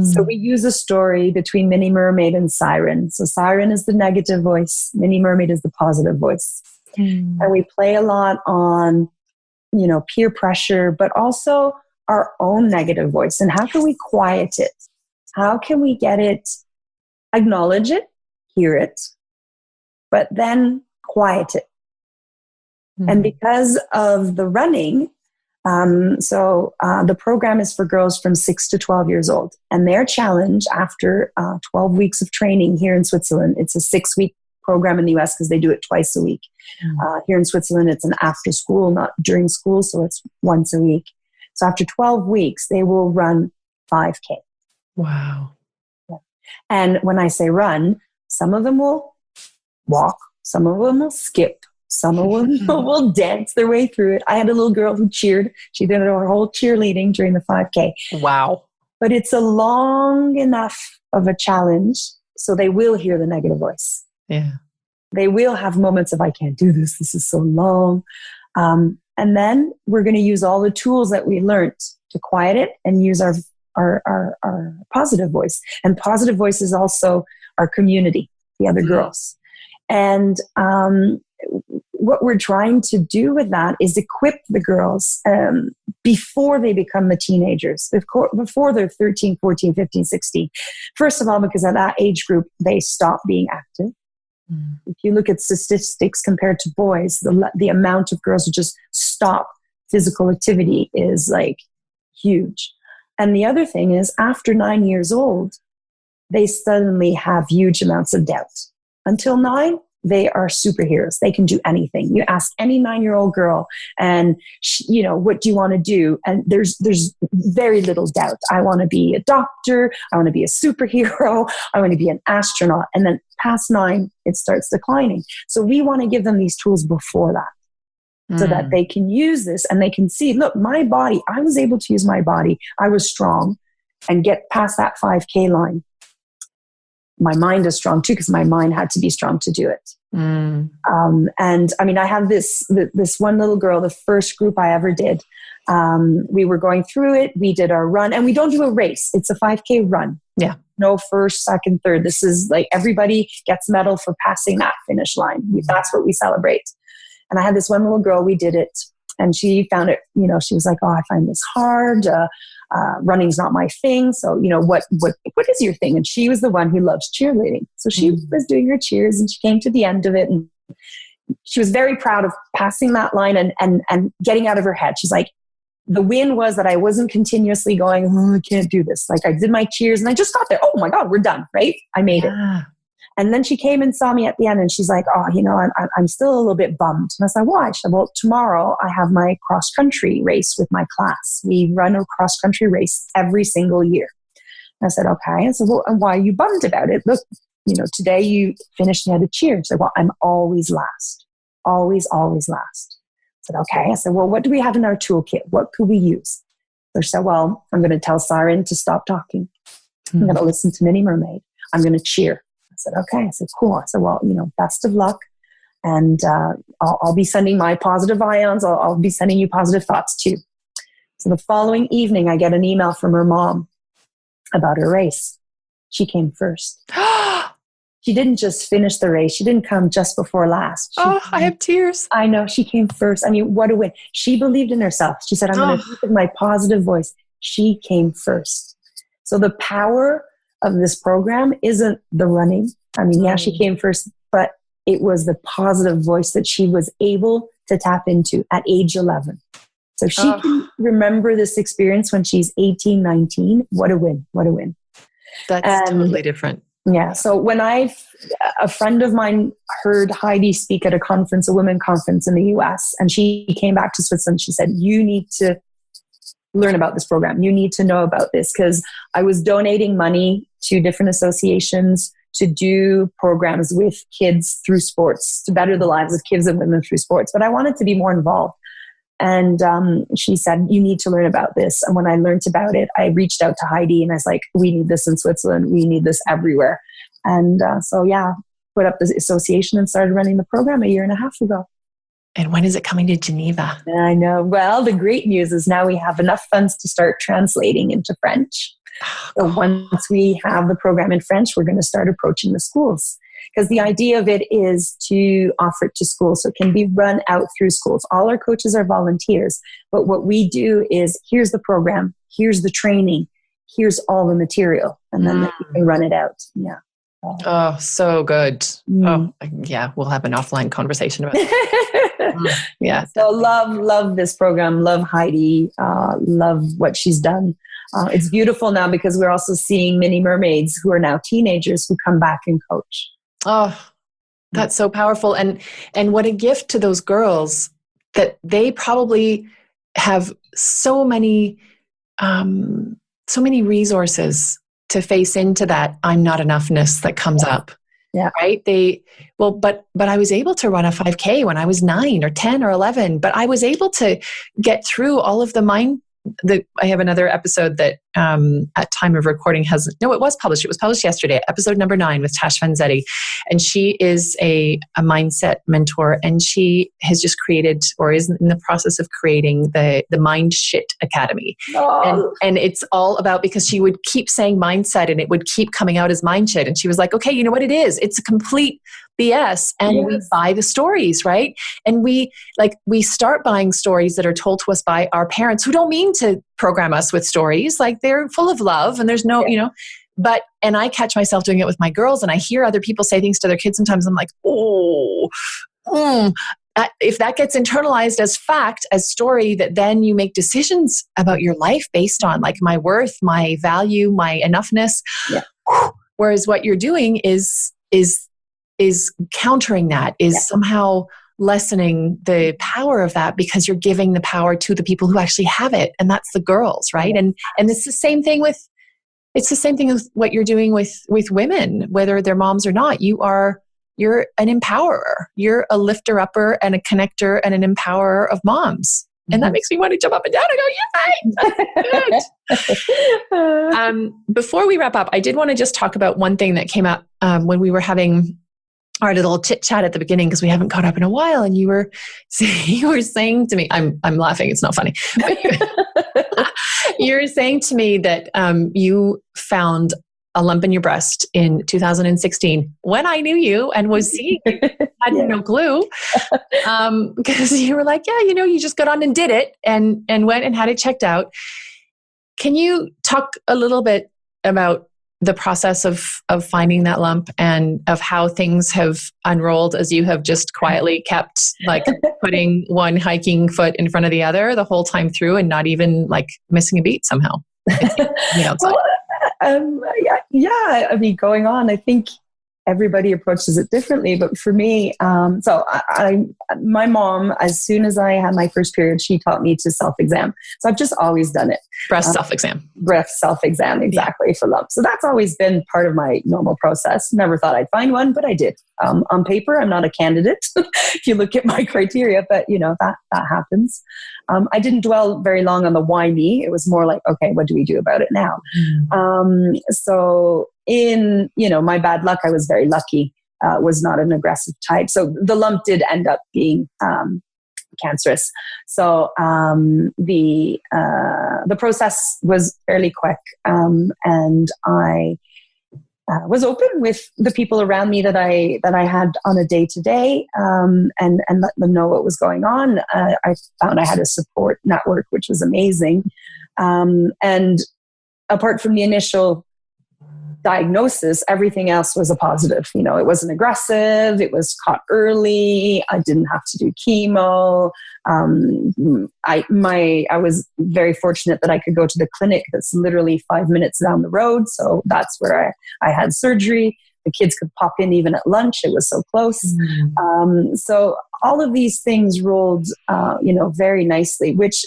So we use a story between Minnie Mermaid and Siren. So Siren is the negative voice. Minnie Mermaid is the positive voice. And we play a lot on, peer pressure, but also our own negative voice. And how can we quiet it? How can we get it, acknowledge it, hear it, but then quiet it? And because of the running, the program is for girls from 6 to 12 years old. And their challenge after 12 weeks of training here in Switzerland, it's a 6-week program in the US because they do it twice a week. Here in Switzerland, it's an after school, not during school, so it's once a week. So after 12 weeks, they will run 5K. Wow. Yeah. And when I say run, some of them will walk, some of them will skip, some of them will dance their way through it. I had a little girl who cheered. She did her whole cheerleading during the 5K. Wow. But it's a long enough of a challenge, so they will hear the negative voice. Yeah. They will have moments of, I can't do this. This is so long. And then we're going to use all the tools that we learned to quiet it and use our positive voice. And positive voice is also our community, the other girls. And what we're trying to do with that is equip the girls before they become the teenagers, before they're 13, 14, 15, 16. First of all, because at that age group, they stop being active. If you look at statistics compared to boys, the amount of girls who just stop physical activity is like huge. And the other thing is, after 9 years old, they suddenly have huge amounts of doubt. Until 9, they are superheroes. They can do anything. You ask any 9-year-old girl, and what do you want to do? And there's very little doubt. I want to be a doctor. I want to be a superhero. I want to be an astronaut. And then past 9, it starts declining. So we want to give them these tools before that, so that they can use this and they can see, look, my body, I was able to use my body. I was strong and get past that 5K line. My mind is strong too, because my mind had to be strong to do it. And I mean, I have this one little girl, the first group I ever did. We were going through it. We did our run, and we don't do a race. It's a 5K run. Yeah. No first, second, third. This is like everybody gets medal for passing that finish line. That's what we celebrate. And I had this one little girl, we did it, and she found it, she was like, oh, I find this hard. Running's not my thing. So, what is your thing? And she was the one who loves cheerleading. So she was doing her cheers, and she came to the end of it, and she was very proud of passing that line and getting out of her head. She's like, the win was that I wasn't continuously going, oh, I can't do this. Like, I did my cheers and I just got there. Oh my God, we're done. Right. I made it. And then she came and saw me at the end, and she's like, oh, I'm still a little bit bummed. And I said, why? She said, well, tomorrow I have my cross country race with my class. We run a cross country race every single year. And I said, okay. I said, well, and why are you bummed about it? Look, today you finished and had a cheer. She said, well, I'm always last. Always, always last. I said, okay. I said, well, what do we have in our toolkit? What could we use? So she said, well, I'm going to tell Siren to stop talking. I'm going to listen to Minnie Mermaid. I'm going to cheer. I said, okay. I said, cool. I said, well, best of luck. And I'll be sending my positive ions. I'll be sending you positive thoughts too. So the following evening, I get an email from her mom about her race. She came first. She didn't just finish the race. She didn't come just before last. I have tears. I know. She came first. I mean, what a win. She believed in herself. She said, I'm going to speak with my positive voice. She came first. So the power of this program isn't the running. I mean, yeah, she came first, but it was the positive voice that she was able to tap into at age 11. So if she can remember this experience when she's 18, 19, what a win. What a win. That's totally different. Yeah. So when a friend of mine heard Heidi speak at a women conference in the US, and she came back to Switzerland, she said, you need to learn about this program. You need to know about this, because I was donating money to different associations to do programs with kids through sports to better the lives of kids and women through sports. But I wanted to be more involved. And she said, you need to learn about this. And when I learned about it, I reached out to Heidi and I was like, we need this in Switzerland. We need this everywhere. And put up the association and started running the program 1.5 years ago. And when is it coming to Geneva? I know. Well, the great news is now we have enough funds to start translating into French. So once we have the program in French, we're going to start approaching the schools. Because the idea of it is to offer it to schools so it can be run out through schools. All our coaches are volunteers. But what we do is, here's the program, here's the training, here's all the material. And then you can run it out. Yeah. Oh, so good. Oh, yeah. We'll have an offline conversation about it. Yeah. So love this program. Love Heidi. Love what she's done. It's beautiful now because we're also seeing mini mermaids who are now teenagers who come back and coach. Oh, that's so powerful. And what a gift to those girls that they probably have so many resources to face into that I'm not enoughness that comes up. Yeah. Right. But I was able to run a 5K when I was 9 or 10 or 11, but I was able to get through all of the mind. I have another episode that at time of recording it was published. It was published yesterday, episode number 9 with Tash Vanzetti. And she is a mindset mentor, and she has just created, or is in the process of creating, the Mind Shit Academy. Oh. And it's all about, because she would keep saying mindset and it would keep coming out as mind shit. And she was like, okay, you know what it is? It's a complete BS. And we buy the stories, right? And we start buying stories that are told to us by our parents, who don't mean to program us with stories. Like, they're full of love and there's no, and I catch myself doing it with my girls, and I hear other people say things to their kids. Sometimes I'm like, if that gets internalized as fact, as story, that then you make decisions about your life based on, like, my worth, my value, my enoughness. Yeah. Whereas what you're doing is countering that, is somehow lessening the power of that, because you're giving the power to the people who actually have it. And that's the girls, right? And it's the same thing with what you're doing with women, whether they're moms or not. You're an empowerer. You're a lifter upper and a connector and an empowerer of moms. And that makes me want to jump up and down and go, yay! Before we wrap up, I did want to just talk about one thing that came up when we were having our little chit chat at the beginning, because we haven't caught up in a while. And you were saying to me, I'm laughing, it's not funny. You were saying to me that you found a lump in your breast in 2016 when I knew you and was seeing you. I had no clue. Because you were like, you just got on and did it and went and had it checked out. Can you talk a little bit about the process of finding that lump and of how things have unrolled as you have just quietly kept, like, putting one hiking foot in front of the other the whole time through and not even, like, missing a beat somehow? I mean, going on, I think everybody approaches it differently, but for me, my mom, as soon as I had my first period, she taught me to self-exam. So I've just always done it. Breast self-exam. Exactly, for lumps. So that's always been part of my normal process. Never thought I'd find one, but I did. On paper, I'm not a candidate if you look at my criteria, but that happens. I didn't dwell very long on the why me. It was more like, okay, what do we do about it now? So in, my bad luck, I was very lucky, was not an aggressive type. So the lump did end up being cancerous. So the process was fairly quick, and I was open with the people around me that I had on a day-to-day, and let them know what was going on. I found I had a support network, which was amazing. And apart from the initial diagnosis, everything else was a positive. It wasn't aggressive. It was caught early. I didn't have to do chemo. I was very fortunate that I could go to the clinic that's literally 5 minutes down the road. So that's where I had surgery. The kids could pop in even at lunch. It was so close. So all of these things rolled, very nicely, which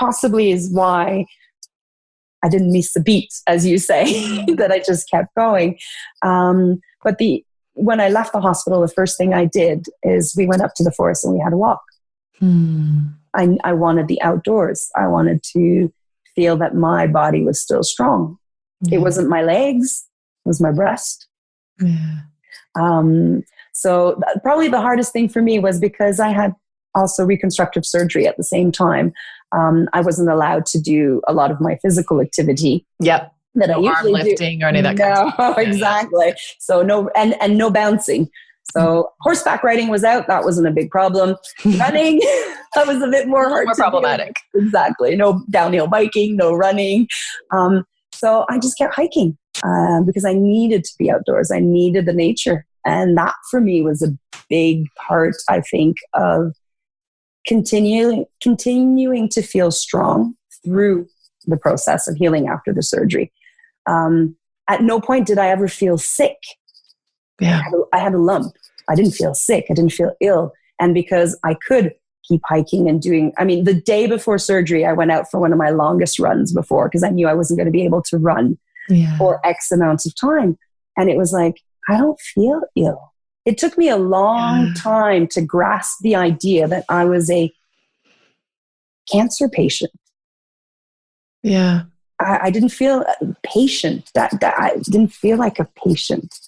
possibly is why I didn't miss the beat, as you say, that I just kept going. But when I left the hospital, the first thing I did is we went up to the forest and we had a walk. I wanted the outdoors. I wanted to feel that my body was still strong. It wasn't my legs, it was my breast. Yeah. So probably the hardest thing for me was because I had also reconstructive surgery at the same time. I wasn't allowed to do a lot of my physical activity. Yep. That No I usually arm lifting or any of that kind of stuff. Exactly. So no, and no bouncing. So horseback riding was out. That wasn't a big problem. Running, that was a bit more hard. More problematic. Exactly. No downhill biking, no running. So I just kept hiking because I needed to be outdoors. I needed the nature. And that for me was a big part, I think, of continuing to feel strong through the process of healing after the surgery. At no point did I ever feel sick. Yeah. I had a lump. I didn't feel sick. I didn't feel ill. And because I could keep hiking and the day before surgery, I went out for one of my longest runs before because I knew I wasn't going to be able to run for X amount of time. And it was like, I don't feel ill. It took me a long time to grasp the idea that I was a cancer patient. Yeah. I didn't feel patient. That I didn't feel like a patient.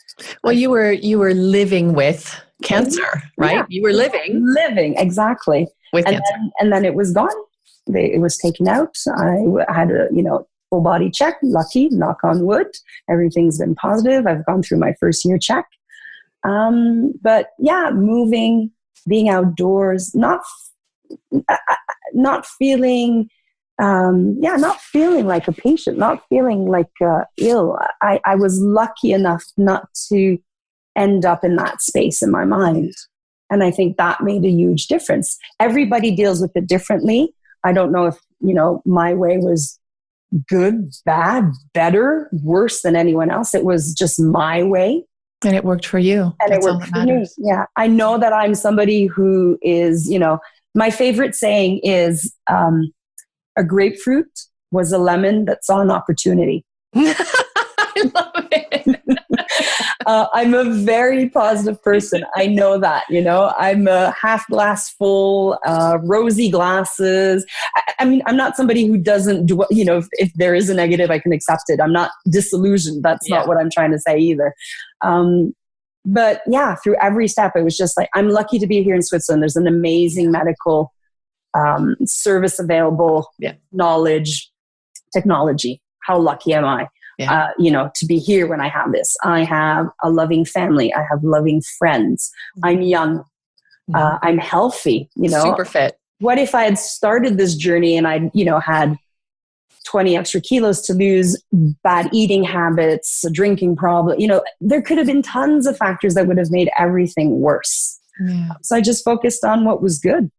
Well, you were living with cancer, right? Yeah. You were living exactly with cancer, and then it was gone. It was taken out. I had a full body check. Lucky, knock on wood, everything's been positive. I've gone through my first year check. But yeah, moving, being outdoors, not feeling. Not feeling like a patient, not feeling like ill. I was lucky enough not to end up in that space in my mind. And I think that made a huge difference. Everybody deals with it differently. I don't know if, my way was good, bad, better, worse than anyone else. It was just my way. And it worked for you. And it worked for me. Yeah. I know that I'm somebody who is, my favorite saying is, a grapefruit was a lemon that saw an opportunity. I love it. I'm a very positive person. I know that, I'm a half glass full, rosy glasses. I'm not somebody who doesn't do, if there is a negative, I can accept it. I'm not disillusioned. That's not what I'm trying to say either. But yeah, through every step, it was just like, I'm lucky to be here in Switzerland. There's an amazing medical service available, knowledge, technology. How lucky am I, to be here when I have this? I have a loving family. I have loving friends. I'm young. I'm healthy, super fit. What if I had started this journey and I, had 20 extra kilos to lose, bad eating habits, a drinking problem, there could have been tons of factors that would have made everything worse. Yeah. So I just focused on what was good.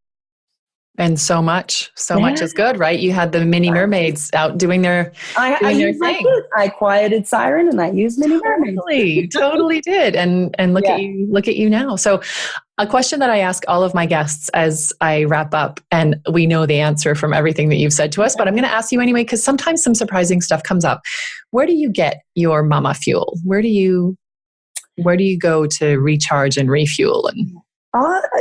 And so much is good, right? You had the mini mermaids out doing their thing. I quieted Siren and I used mini mermaids. Totally did. And look at you now. So a question that I ask all of my guests as I wrap up, and we know the answer from everything that you've said to us, but I'm going to ask you anyway, because sometimes some surprising stuff comes up. Where do you get your MamaFuel? Where do you go to recharge and refuel? And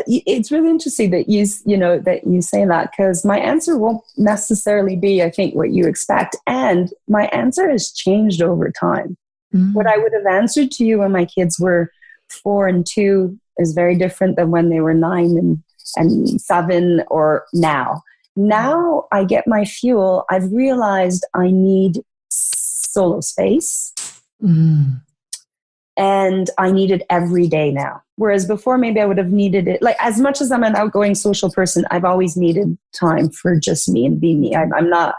it's really interesting that you say that, because my answer won't necessarily be, I think, what you expect. And my answer has changed over time. Mm-hmm. What I would have answered to you when my kids were 4 and 2 is very different than when they were 9 and 7 or now. Now I get my fuel. I've realized I need solo space. Mm. And I need it every day now. Whereas before, maybe I would have needed it. Like, as much as I'm an outgoing social person, I've always needed time for just me and being me. I'm not,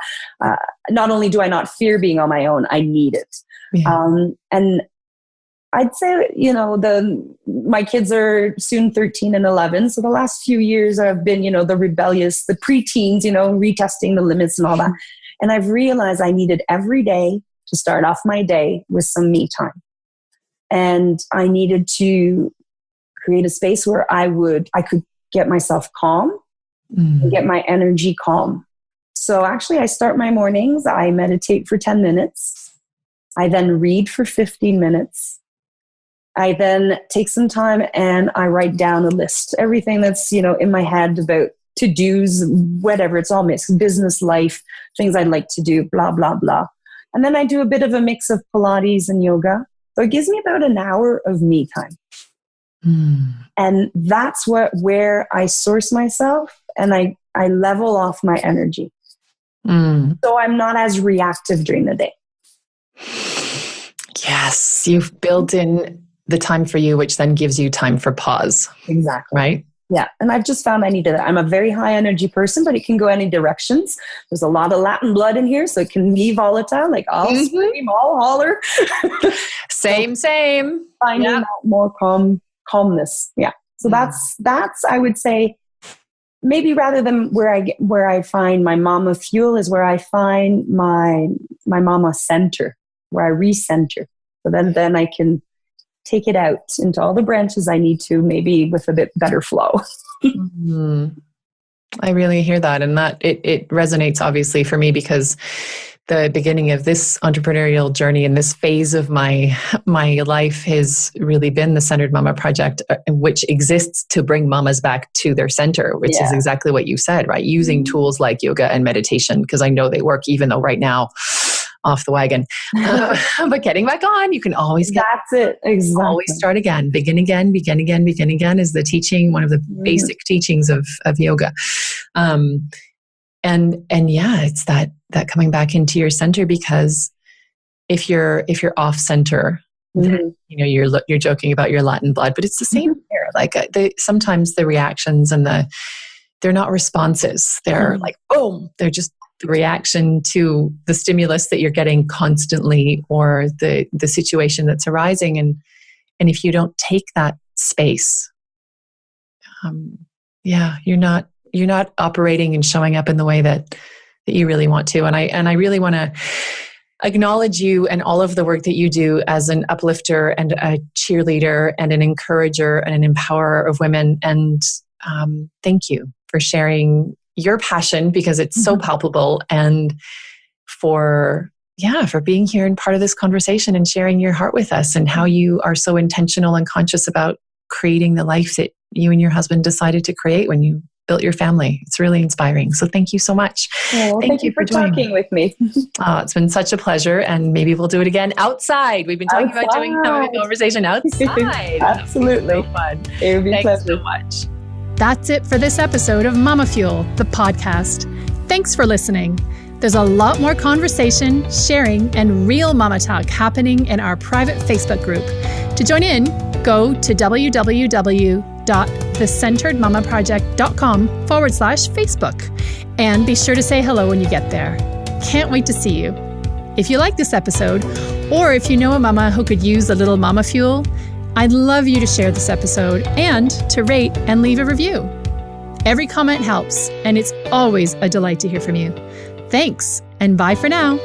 not only do I not fear being on my own, I need it. Yeah. And I'd say, my kids are soon 13 and 11. So the last few years I've been, the rebellious, the preteens, retesting the limits and all that. And I've realized I needed every day to start off my day with some me time. And I needed to create a space where I could get myself calm and get my energy calm. So actually I start my mornings, I meditate for 10 minutes. I then read for 15 minutes. I then take some time and I write down a list, everything that's, in my head about to-dos, whatever. It's all mixed. Business, life, things I'd like to do, blah, blah, blah. And then I do a bit of a mix of Pilates and yoga. So it gives me about an hour of me time. And that's where I source myself, and I level off my energy. So I'm not as reactive during the day. Yes, you've built in the time for you, which then gives you time for pause. Exactly. Right? Yeah. And I've just found I need to, I'm a very high energy person, but it can go any directions. There's a lot of Latin blood in here, so it can be volatile. Like I'll scream, I'll holler. Same. Finding that more calmness. Yeah. So that's, I would say, maybe rather than where I find my MamaFuel is where I find my mama center, where I recenter. So then I can take it out into all the branches I need to, maybe with a bit better flow. I really hear that. And that it resonates obviously for me, because the beginning of this entrepreneurial journey and this phase of my life has really been the Centered Mama Project, which exists to bring mamas back to their center, which is exactly what you said, right? Using tools like yoga and meditation, because I know they work, even though right now off the wagon, but getting back on, you can always that's it. Exactly. Always start again, begin again is the teaching, one of the basic teachings of yoga. And yeah, it's that coming back into your center, because if you're off center, then, you're joking about your Latin blood, but it's the same here. Like sometimes the reactions and they're not responses. They're like, boom, they're just the reaction to the stimulus that you're getting constantly, or the situation that's arising. And if you don't take that space, you're not operating and showing up in the way that you really want to. And I really want to acknowledge you and all of the work that you do as an uplifter and a cheerleader and an encourager and an empowerer of women. And thank you for sharing your passion, because it's so palpable, and for being here and part of this conversation and sharing your heart with us, and how you are so intentional and conscious about creating the life that you and your husband decided to create when you built your family. It's really inspiring. So thank you so much. Thank you for talking with me. It's been such a pleasure, and maybe we'll do it again outside. We've been talking about having a conversation outside. Absolutely. So fun. It would be a pleasure. Thanks so much. That's it for this episode of MamaFuel, the podcast. Thanks for listening. There's a lot more conversation, sharing, and real mama talk happening in our private Facebook group. To join in, go to www.thecenteredmamaproject.com/Facebook, and be sure to say hello when you get there. Can't wait to see you. If you like this episode, or if you know a mama who could use a little MamaFuel, I'd love you to share this episode and to rate and leave a review. Every comment helps, and it's always a delight to hear from you. Thanks, and bye for now.